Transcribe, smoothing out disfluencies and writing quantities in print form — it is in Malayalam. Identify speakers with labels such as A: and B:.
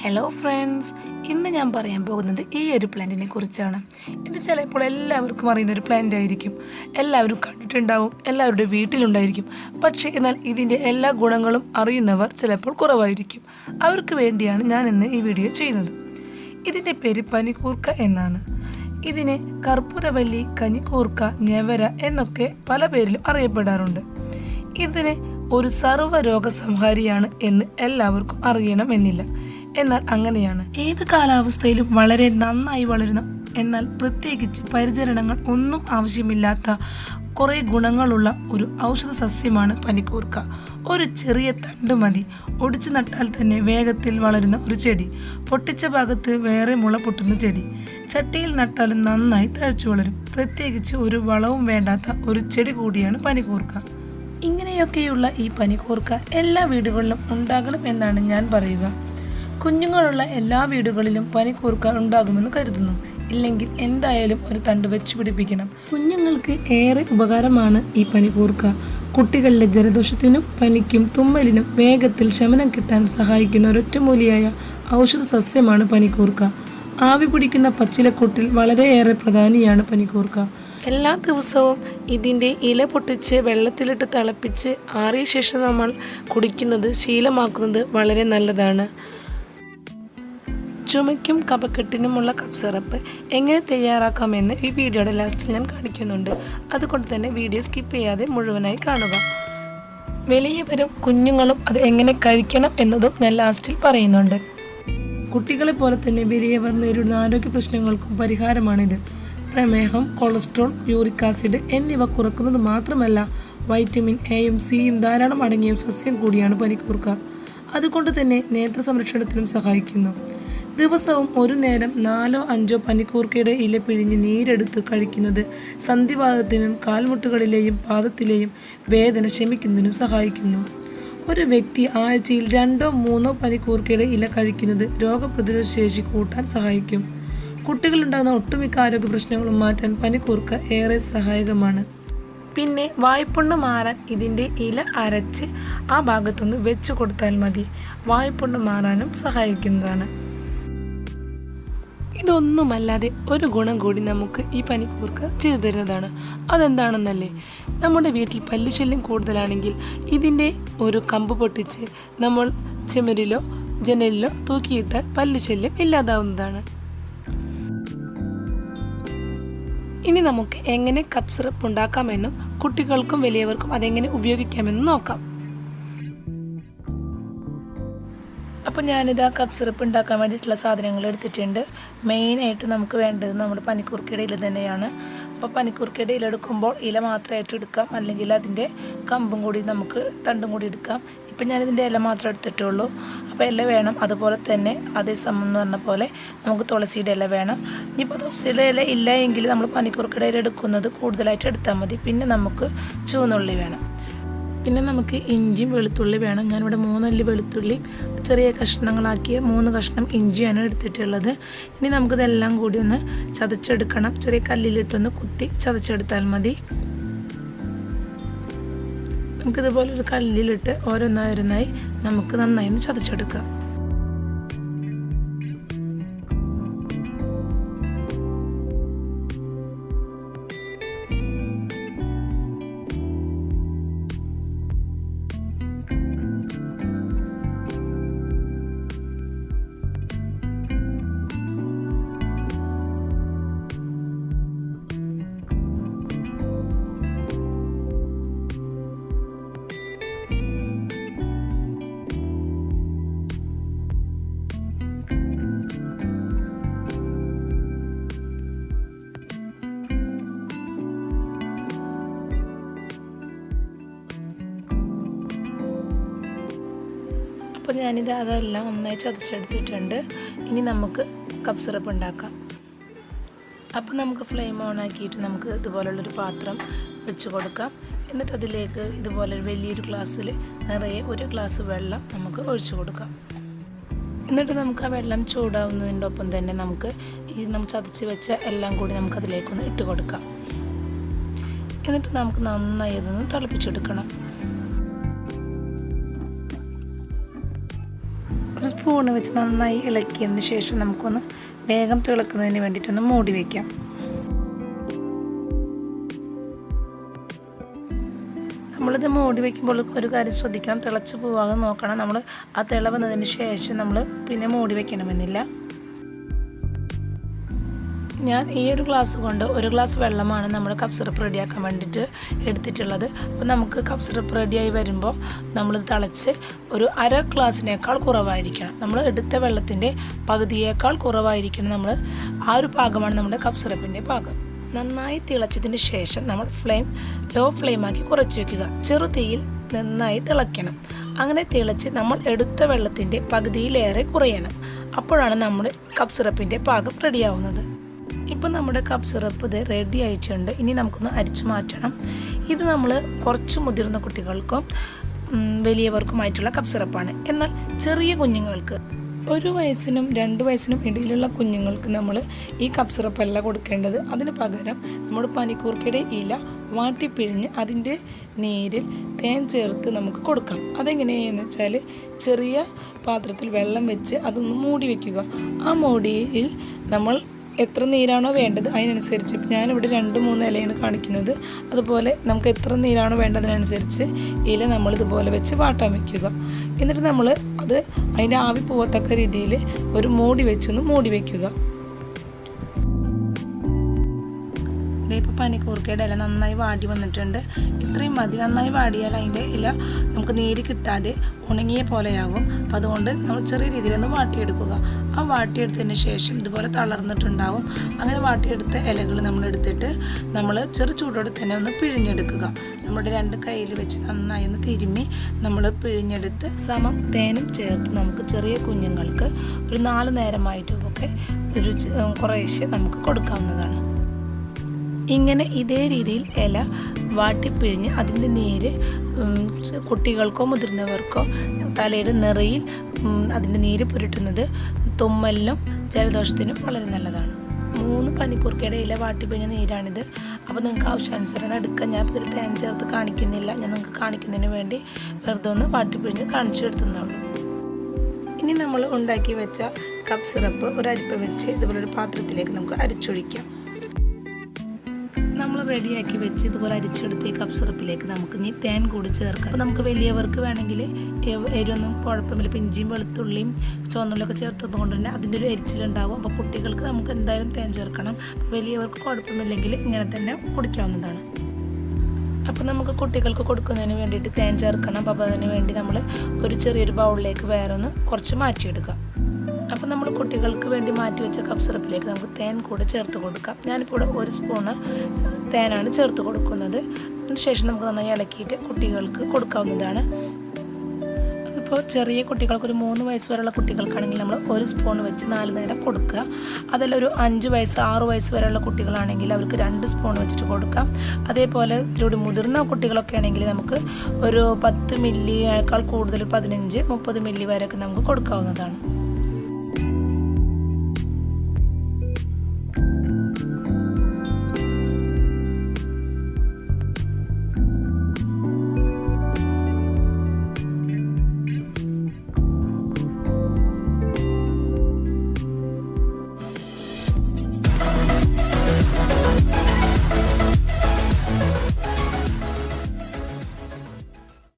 A: ഹലോ ഫ്രണ്ട്സ്, ഇന്ന് ഞാൻ പറയാൻ പോകുന്നത് ഈ ഒരു പ്ലാന്റിനെ കുറിച്ചാണ്. ഇത് ചിലപ്പോൾ എല്ലാവർക്കും അറിയുന്ന ഒരു പ്ലാന്റ് ആയിരിക്കും, എല്ലാവരും കണ്ടിട്ടുണ്ടാവും, എല്ലാവരുടെ വീട്ടിലുണ്ടായിരിക്കും. പക്ഷേ എന്നാൽ ഇതിൻ്റെ എല്ലാ ഗുണങ്ങളും അറിയുന്നവർ ചിലപ്പോൾ കുറവായിരിക്കും. അവർക്ക് വേണ്ടിയാണ് ഞാൻ ഇന്ന് ഈ വീഡിയോ ചെയ്യുന്നത്. ഇതിൻ്റെ പേര് പനിക്കൂർക്ക എന്നാണ്. ഇതിനെ കർപ്പൂരവല്ലി, കഞ്ഞിക്കൂർക്ക, ഞവര എന്നൊക്കെ പല പേരിലും അറിയപ്പെടാറുണ്ട്. ഇതിന് ഒരു സർവ്വരോഗ സംഹാരിയാണ് എന്ന് എല്ലാവർക്കും അറിയണമെന്നില്ല. എന്നാൽ അങ്ങനെയാണ്. ഏത് കാലാവസ്ഥയിലും വളരെ നന്നായി വളരുന്ന, എന്നാൽ പ്രത്യേകിച്ച് പരിചരണങ്ങൾ ഒന്നും ആവശ്യമില്ലാത്ത കുറേ ഗുണങ്ങളുള്ള ഒരു ഔഷധ സസ്യമാണ് പനിക്കൂർക്ക. ഒരു ചെറിയ തണ്ട് മതി, ഒടിച്ചു നട്ടാൽ തന്നെ വേഗത്തിൽ വളരുന്ന ഒരു ചെടി. പൊട്ടിച്ച ഭാഗത്ത് വേറെ മുള പൊട്ടുന്ന ചെടി. ചട്ടിയിൽ നട്ടാലും നന്നായി തഴച്ചു വളരും. പ്രത്യേകിച്ച് ഒരു വളവും വേണ്ടാത്ത ഒരു ചെടി കൂടിയാണ് പനിക്കൂർക്ക. ഇങ്ങനെയൊക്കെയുള്ള ഈ പനിക്കൂർക്ക എല്ലാ വീടുകളിലും ഉണ്ടാകണം എന്നാണ് ഞാൻ പറയുക. കുഞ്ഞുങ്ങളുള്ള എല്ലാ വീടുകളിലും പനിക്കൂർക്ക ഉണ്ടാകുമെന്ന് കരുതുന്നു. ഇല്ലെങ്കിൽ എന്തായാലും ഒരു തണ്ട് വെച്ച് പിടിപ്പിക്കണം. കുഞ്ഞുങ്ങൾക്ക് ഏറെ ഉപകാരമാണ് ഈ പനിക്കൂർക്ക. കുട്ടികളിലെ ജലദോഷത്തിനും പനിക്കും തുമ്മലിനും വേഗത്തിൽ ശമനം കിട്ടാൻ സഹായിക്കുന്ന ഒരൊറ്റമൂലിയായ ഔഷധ സസ്യമാണ് പനിക്കൂർക്ക. ആവി പിടിക്കുന്ന പച്ചിലക്കൂട്ടിൽ വളരെയേറെ പ്രധാനിയാണ് പനിക്കൂർക്ക. എല്ലാ ദിവസവും ഇതിൻ്റെ ഇല പൊട്ടിച്ച് വെള്ളത്തിലിട്ട് തിളപ്പിച്ച് ആറിയ ശേഷം നമ്മൾ കുടിക്കുന്നത് ശീലമാക്കുന്നത് വളരെ നല്ലതാണ്. ചുമയ്ക്കും കഫക്കെട്ടിനുമുള്ള കഫ് സിറപ്പ് എങ്ങനെ തയ്യാറാക്കാമെന്ന് ഈ വീഡിയോയുടെ ലാസ്റ്റിൽ ഞാൻ കാണിക്കുന്നുണ്ട്. അതുകൊണ്ട് തന്നെ വീഡിയോ സ്കിപ്പ് ചെയ്യാതെ മുഴുവനായി കാണുക. വലിയവരും കുഞ്ഞുങ്ങളും അത് എങ്ങനെ കഴിക്കണം എന്നതും ഞാൻ ലാസ്റ്റിൽ പറയുന്നുണ്ട്. കുട്ടികളെ പോലെ തന്നെ വലിയവർ നേരിടുന്ന ആരോഗ്യ പ്രശ്നങ്ങൾക്കും പരിഹാരമാണിത്. പ്രമേഹം, കൊളസ്ട്രോൾ, യൂറിക് ആസിഡ് എന്നിവ കുറക്കുന്നത് മാത്രമല്ല, വൈറ്റമിൻ എയും സിയും ധാരാളം അടങ്ങിയ സസ്യം കൂടിയാണ് പനിക്കൂർക്ക. അതുകൊണ്ട് തന്നെ നേത്ര സംരക്ഷണത്തിനും സഹായിക്കുന്നു. ദിവസവും ഒരു നേരം 4-5 പനിക്കൂർക്കയുടെ ഇല പിഴിഞ്ഞ് നീരെടുത്ത് കഴിക്കുന്നത് സന്ധിവാതത്തിനും കാൽമുട്ടുകളിലെയും പാദത്തിലെയും വേദന ശമിക്കുന്നതിനും സഹായിക്കുന്നു. ഒരു വ്യക്തി ആഴ്ചയിൽ 2-3 പനിക്കൂർക്കയുടെ ഇല കഴിക്കുന്നത് രോഗപ്രതിരോധ ശേഷി കൂട്ടാൻ സഹായിക്കും. കുട്ടികളുണ്ടാകുന്ന ഒട്ടുമിക്ക ആരോഗ്യ പ്രശ്നങ്ങളും മാറ്റാൻ പനിക്കൂർക്ക ഏറെ സഹായകമാണ്. പിന്നെ വായ്പുണ്ണ് മാറാൻ ഇതിൻ്റെ ഇല അരച്ച് ആ ഭാഗത്തൊന്ന് വെച്ച് കൊടുത്താൽ മതി. വായ്പുണ്ണ് മാറാനും സഹായിക്കുന്നതാണ്. ഇതൊന്നുമല്ലാതെ ഒരു ഗുണം കൂടി നമുക്ക് ഈ പനിക്കൂർക്ക ചെയ്തു തരുന്നതാണ്. അതെന്താണെന്നല്ലേ, നമ്മുടെ വീട്ടിൽ പല്ലുശല്യം കൂടുതലാണെങ്കിൽ ഇതിൻ്റെ ഒരു കമ്പ് പൊട്ടിച്ച് നമ്മൾ ചുമരിലോ ജനലിലോ തൂക്കിയിട്ടാൽ പല്ലുശല്യം ഇല്ലാതാവുന്നതാണ്. ഇനി നമുക്ക് എങ്ങനെ കഫ് സിറപ്പ് ഉണ്ടാക്കാമെന്നും കുട്ടികൾക്കും വലിയവർക്കും അതെങ്ങനെ ഉപയോഗിക്കാമെന്നും നോക്കാം. അപ്പോൾ ഞാനിത് ആ കഫ് സിറപ്പ് ഉണ്ടാക്കാൻ വേണ്ടിയിട്ടുള്ള സാധനങ്ങൾ എടുത്തിട്ടുണ്ട്. മെയിനായിട്ട് നമുക്ക് വേണ്ടത് നമ്മുടെ പനിക്കൂർക്കയുടെ ഇല തന്നെയാണ്. അപ്പോൾ പനിക്കൂർക്കയുടെ ഇല എടുക്കുമ്പോൾ ഇല മാത്രമായിട്ട് എടുക്കാം, അല്ലെങ്കിൽ അതിൻ്റെ കമ്പും കൂടി നമുക്ക് തണ്ടും കൂടി എടുക്കാം. ഇപ്പം ഞാനിതിൻ്റെ ഇല മാത്രമേ എടുത്തിട്ടുള്ളൂ. അപ്പോൾ ഇല വേണം. അതുപോലെ തന്നെ അതേസമയം എന്ന് പറഞ്ഞ പോലെ നമുക്ക് തുളസിയുടെ ഇല വേണം. ഇനിയിപ്പോൾ തുളസിയുടെ ഇല ഇല്ല എങ്കിൽ നമ്മൾ പനിക്കൂർക്കയുടെ ഇല എടുക്കുന്നത് കൂടുതലായിട്ട് എടുത്താൽ മതി. പിന്നെ നമുക്ക് ചുവന്നുള്ളി വേണം. പിന്നെ നമുക്ക് ഇഞ്ചിയും വെളുത്തുള്ളി വേണം. ഞാനിവിടെ 3 അല്ലി വെളുത്തുള്ളി ചെറിയ കഷ്ണങ്ങളാക്കിയ 3 കഷ്ണം ഇഞ്ചിയാണ് എടുത്തിട്ടുള്ളത്. ഇനി നമുക്കിതെല്ലാം കൂടി ഒന്ന് ചതച്ചെടുക്കണം. ചെറിയ കല്ലിലിട്ടൊന്ന് കുത്തി ചതച്ചെടുത്താൽ മതി. നമുക്കിതുപോലെ ഒരു കല്ലിലിട്ട് ഓരോന്നായി നമുക്ക് നന്നായി ഒന്ന് ചതച്ചെടുക്കാം. അപ്പോൾ അതെല്ലാം നന്നായി ചതച്ചെടുത്തിട്ടുണ്ട്. ഇനി നമുക്ക് കഫ് സിറപ്പ് ഉണ്ടാക്കാം. അപ്പോൾ നമുക്ക് ഫ്ലെയിം ഓൺ ആക്കിയിട്ട് നമുക്ക് ഇതുപോലുള്ളൊരു പാത്രം വെച്ച് കൊടുക്കാം. എന്നിട്ട് അതിലേക്ക് ഇതുപോലെ വലിയൊരു ഗ്ലാസ്സിൽ നിറയെ 1 ഗ്ലാസ് വെള്ളം നമുക്ക് ഒഴിച്ചു കൊടുക്കാം. എന്നിട്ട് നമുക്ക് ആ വെള്ളം ചൂടാവുന്നതിൻ്റെ ഒപ്പം തന്നെ നമുക്ക് നമ്മൾ ചതച്ച് വെച്ച എല്ലാം കൂടി നമുക്കതിലേക്കൊന്ന് ഇട്ട് കൊടുക്കാം. എന്നിട്ട് നമുക്ക് നന്നായി ഇതൊന്ന് തിളപ്പിച്ചെടുക്കണം. സ്പൂണ് വെച്ച് നന്നായി ഇളക്കിയതിന് ശേഷം നമുക്കൊന്ന് വേഗം തിളക്കുന്നതിന് വേണ്ടിയിട്ടൊന്ന് മൂടി വയ്ക്കാം. നമ്മളിത് മൂടി വയ്ക്കുമ്പോൾ ഒരു കാര്യം ശ്രദ്ധിക്കണം, തിളച്ച് പോവാതെ നോക്കണം. നമ്മൾ ആ തിള വന്നതിന് ശേഷം നമ്മൾ പിന്നെ മൂടി വയ്ക്കണമെന്നില്ല. ഞാൻ ഈ ഒരു ഗ്ലാസ് കൊണ്ട് 1 ഗ്ലാസ് വെള്ളമാണ് നമ്മൾ കഫ് സിറപ്പ് റെഡിയാക്കാൻ വേണ്ടിയിട്ട് എടുത്തിട്ടുള്ളത്. അപ്പോൾ നമുക്ക് കഫ് സിറപ്പ് റെഡിയായി വരുമ്പോൾ നമ്മൾ തിളച്ച് ഒരു 1/2 ഗ്ലാസ്സിനേക്കാൾ കുറവായിരിക്കണം. നമ്മൾ എടുത്ത വെള്ളത്തിൻ്റെ പകുതിയേക്കാൾ കുറവായിരിക്കണം. നമ്മൾ ആ ഒരു പാകമാണ് നമ്മുടെ കഫ് സിറപ്പിൻ്റെ പാകം. നന്നായി തിളച്ചതിന് ശേഷം നമ്മൾ ലോ ഫ്ലെയിമാക്കി കുറച്ച് വയ്ക്കുക. ചെറുതീയിൽ നന്നായി തിളയ്ക്കണം. അങ്ങനെ തിളച്ച് നമ്മൾ എടുത്ത വെള്ളത്തിൻ്റെ പകുതിയിലേറെ കുറയണം. അപ്പോഴാണ് നമ്മുടെ കഫ് സിറപ്പിൻ്റെ പാകം റെഡിയാവുന്നത്. ഇപ്പം നമ്മുടെ കഫ് സിറപ്പ് ഇത് റെഡി ആയിട്ടുണ്ട്. ഇനി നമുക്കൊന്ന് അരിച്ചു മാറ്റണം. ഇത് നമ്മൾ കുറച്ച് മുതിർന്ന കുട്ടികൾക്കും വലിയവർക്കുമായിട്ടുള്ള കഫ് സിറപ്പാണ്. എന്നാൽ ചെറിയ കുഞ്ഞുങ്ങൾക്ക് 1 വയസ്സിനും 2 വയസ്സിനും ഇടയിലുള്ള കുഞ്ഞുങ്ങൾക്ക് നമ്മൾ ഈ കഫ് സിറപ്പല്ല കൊടുക്കേണ്ടത്. അതിന് പകരം നമ്മൾ പനിക്കൂർക്കയുടെ ഇല വാട്ടിപ്പിഴിഞ്ഞ് അതിൻ്റെ നീരിൽ തേൻ ചേർത്ത് നമുക്ക് കൊടുക്കാം. അതെങ്ങനെയാണെന്ന് വെച്ചാൽ ചെറിയ പാത്രത്തിൽ വെള്ളം വെച്ച് അതൊന്ന് മൂടി വയ്ക്കുക. ആ മൂടിയിൽ നമ്മൾ എത്ര നീരാണോ വേണ്ടത് അതിനനുസരിച്ച്, ഞാനിവിടെ 2-3 ഇലയാണ് കാണിക്കുന്നത്. അതുപോലെ നമുക്ക് എത്ര നീരാണോ വേണ്ടതിനനുസരിച്ച് ഇല നമ്മളിതുപോലെ വെച്ച് വാട്ടാൻ വയ്ക്കുക. എന്നിട്ട് നമ്മൾ അത് അതിൻ്റെ ആവി പോകത്തക്ക രീതിയിൽ ഒരു മൂടി വെച്ചൊന്ന് മൂടി വയ്ക്കുക. ഇപ്പോൾ പനിക്കൂർക്കയുടെ ഇല നന്നായി വാടി വന്നിട്ടുണ്ട്. ഇത്രയും മതി. നന്നായി വാടിയാൽ അതിൻ്റെ ഇല നമുക്ക് നീര് കിട്ടാതെ ഉണങ്ങിയ പോലെയാകും. അപ്പോൾ അതുകൊണ്ട് നമ്മൾ ചെറിയ രീതിയിലൊന്ന് വാട്ടിയെടുക്കുക. ആ വാട്ടിയെടുത്തതിന് ശേഷം ഇതുപോലെ തളർന്നിട്ടുണ്ടാവും. അങ്ങനെ വാട്ടിയെടുത്ത ഇലകൾ നമ്മളെടുത്തിട്ട് നമ്മൾ ചെറു ചൂടോടെ തന്നെ ഒന്ന് പിഴിഞ്ഞെടുക്കുക. നമ്മുടെ 2 കൈയിൽ വെച്ച് നന്നായി ഒന്ന് തിരുമ്മി നമ്മൾ പിഴിഞ്ഞെടുത്ത് സമം തേനും ചേർത്ത് നമുക്ക് ചെറിയ കുഞ്ഞുങ്ങൾക്ക് ഒരു 4 നേരമായിട്ടൊക്കെ ഒരു കുറേശ്ശെ നമുക്ക് കൊടുക്കാവുന്നതാണ്. ഇങ്ങനെ ഇതേ രീതിയിൽ ഇല വാട്ടിപ്പിഴിഞ്ഞ് അതിൻ്റെ നീര് കുട്ടികൾക്കോ മുതിർന്നവർക്കോ തലയുടെ നിറയിൽ അതിൻ്റെ നീര് പുരട്ടുന്നത് തുമ്മലിനും ജലദോഷത്തിനും വളരെ നല്ലതാണ്. 3 പനിക്കൂർക്കയുടെ ഇല വാട്ടിപ്പിഴിഞ്ഞ നീരാണിത്. അപ്പോൾ നിങ്ങൾക്ക് ആവശ്യാനുസരണം എടുക്കാം. ഞാൻ ഇതിൽ തേൻ ചേർത്ത് കാണിക്കുന്നില്ല. ഞാൻ നിങ്ങൾക്ക് കാണിക്കുന്നതിന് വേണ്ടി വെറുതെ ഒന്ന് വാട്ടിപ്പിഴിഞ്ഞ് കാണിച്ചു എടുത്തുന്നുള്ളൂ. ഇനി നമ്മൾ ഉണ്ടാക്കി വെച്ച കഫ് സിറപ്പ് ഒരു അരിപ്പ വെച്ച് ഇതുപോലെ ഒരു പാത്രത്തിലേക്ക് നമുക്ക് അരിച്ചൊഴിക്കാം. നമ്മൾ റെഡിയാക്കി വെച്ച് ഇതുപോലെ അരിച്ചെടുത്ത് ഈ കഫ് സിറപ്പിലേക്ക് നമുക്ക് ഇനി തേൻ കൂടി ചേർക്കാം. അപ്പോൾ നമുക്ക് വലിയവർക്ക് വേണമെങ്കിൽ എരിവൊന്നും കുഴപ്പമില്ല. ഇപ്പോൾ ഇഞ്ചിയും വെളുത്തുള്ളിയും ചുവന്നുള്ളിയൊക്കെ ചേർത്തത് കൊണ്ട് തന്നെ അതിൻ്റെ ഒരു എരിച്ചിലുണ്ടാകും. അപ്പോൾ കുട്ടികൾക്ക് നമുക്ക് എന്തായാലും തേൻ ചേർക്കണം. അപ്പോൾ വലിയവർക്ക് കുഴപ്പമില്ലെങ്കിൽ ഇങ്ങനെ തന്നെ കുടിക്കാവുന്നതാണ്. അപ്പോൾ നമുക്ക് കുട്ടികൾക്ക് കൊടുക്കുന്നതിന് വേണ്ടിയിട്ട് തേൻ ചേർക്കണം. അപ്പോൾ അതിന് വേണ്ടി നമ്മൾ ഒരു ചെറിയൊരു ബൗളിലേക്ക് വേറെ ഒന്ന് കുറച്ച് മാറ്റിയെടുക്കാം. അപ്പോൾ നമ്മൾ കുട്ടികൾക്ക് വേണ്ടി മാറ്റി വെച്ച കഫ് സിറപ്പിലേക്ക് നമുക്ക് തേൻ കൂടെ ചേർത്ത് കൊടുക്കാം. ഞാനിപ്പോൾ 1 സ്പൂണ് തേനാണ് ചേർത്ത് കൊടുക്കുന്നത്. അതിനുശേഷം നമുക്ക് നന്നായി ഇളക്കിയിട്ട് കുട്ടികൾക്ക് കൊടുക്കാവുന്നതാണ്. അതിപ്പോൾ ചെറിയ കുട്ടികൾക്ക് ഒരു 3 വയസ്സ് വരെയുള്ള കുട്ടികൾക്കാണെങ്കിൽ നമ്മൾ 1 സ്പൂൺ വെച്ച് 4 നേരം കൊടുക്കുക. അതിലൊരു 5 വയസ്സ് 6 വയസ്സ് വരെയുള്ള കുട്ടികളാണെങ്കിൽ അവർക്ക് 2 സ്പൂൺ വെച്ചിട്ട് കൊടുക്കാം. അതേപോലെ ഇതിലൂടെ മുതിർന്ന കുട്ടികളൊക്കെ ആണെങ്കിൽ നമുക്ക് ഒരു 10 മില്ലിയേക്കാൾ കൂടുതൽ 15-30 മില്ലി വരെയൊക്കെ നമുക്ക് കൊടുക്കാവുന്നതാണ്.